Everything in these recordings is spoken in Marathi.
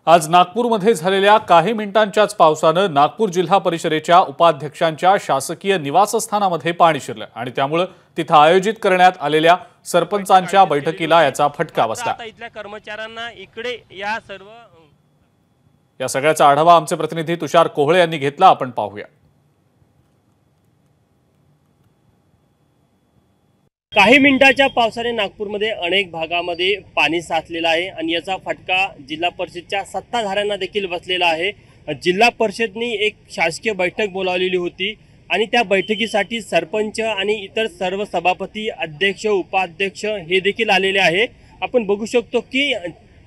आज नागपूरमध्ये झालेल्या काही मिनिटांच्याच पावसानं नागपूर जिल्हा परिषदेच्या उपाध्यक्षांच्या शासकीय निवासस्थानामध्ये पाणी शिरलं आणि त्यामुळे तिथे आयोजित करण्यात आलेल्या सरपंचांच्या बैठकीला याचा फटका बसला। इथल्या कर्मचाऱ्यांना इकडे या सगळ्याचा आढावा आमचे प्रतिनिधी तुषार कोहळे यांनी घेतला, आपण पाहूया। काही मिनिटांच्या पावसाने नागपूरमध्ये अनेक भागामध्ये पाणी साचलेलं आहे आणि याचा फटका जिल्हा परिषदच्या सत्ताधाऱ्यांना देखील बसलेला आहे। जिल्हा परिषदनी एक शासकीय बैठक बोलावलेली होती आणि त्या बैठकीसाठी सरपंच आणि इतर सर्व सभापती, अध्यक्ष, उपाध्यक्ष हे देखील आलेले आहे। आपण बघू शकतो की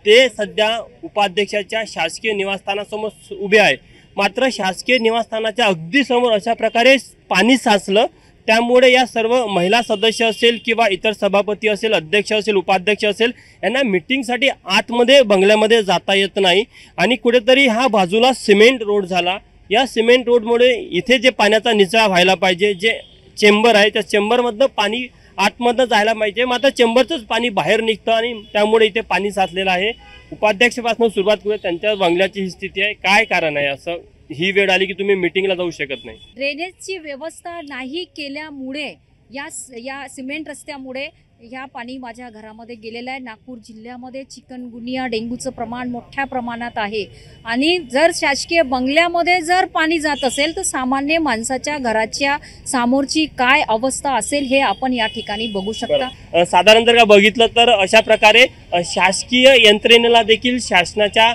ते सध्या उपाध्यक्षाच्या शासकीय निवासस्थानासमोर उभे आहे, मात्र शासकीय निवासस्थानाच्या अगदी समोर अशा प्रकारे पाणी साचलं। त्यामुळे या सर्व महिला सदस्य असेल किंवा इतर सभापती असेल, अध्यक्ष असेल, उपाध्यक्ष असेल यांना मीटिंगसाठी आतमध्ये बंगल्यामध्ये जाता येत नाही आणि कुठेतरी हा बाजूला सिमेंट रोड झाला। या सिमेंट रोडमुळे इथे जे पाण्याचा निचरा व्हायला पाहिजे, जे चेंबर आहे त्या चेंबरमधनं पाणी आतमधनं जायला पाहिजे, मात्र चेंबरचंच पाणी बाहेर निघतं आणि त्यामुळे इथे पाणी साचलेलं आहे। उपाध्यक्षापासून सुरुवात करूया, त्यांच्या बंगल्याची ही स्थिती आहे, काय कारण आहे असं ही वेळ आली की तुम्ही मीटिंगला जाऊ शकत नाही? ड्रेनेजची व्यवस्था नाही केल्यामुळे या सिमेंट रस्त्यामुळे ह्या पाणी माझ्या घरामध्ये गेलेलं आहे। नागपूर जिल्ह्यामध्ये चिकनगुनिया, डेंग्यूचं प्रमाण मोठ्या प्रमाणात आहे आणि जर शासकीय बंगल्यामध्ये जर पाणी जात असेल तर सामान्य माणसाच्या घराच्या समोरची काय अवस्था असेल हे आपण या ठिकाणी बघू शकता। साधारण जर का बघितलं तर अशा प्रकारे शासकीय यंत्रणेला देखील शासनाच्या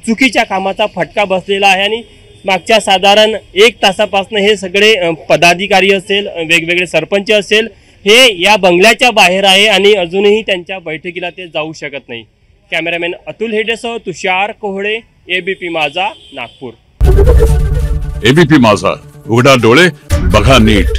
चुकीच्या कामाचा फटका बसलेला आहे आणि मागच्या साधारण 1 तासापासून हे सगळे पदाधिकारी असेल, वेगवेगळे सरपंच असेल, हे या बंगल्याच्या बाहेर आहे आणि अजूनही त्यांच्या बैठकीला ते जाऊ शकत नाही। कॅमेरामॅन अतुल हेडेसह तुषार कोहळे, एबीपी माझा, नागपूर। एबीपी माझा, उघडा डोळे बघा नीट।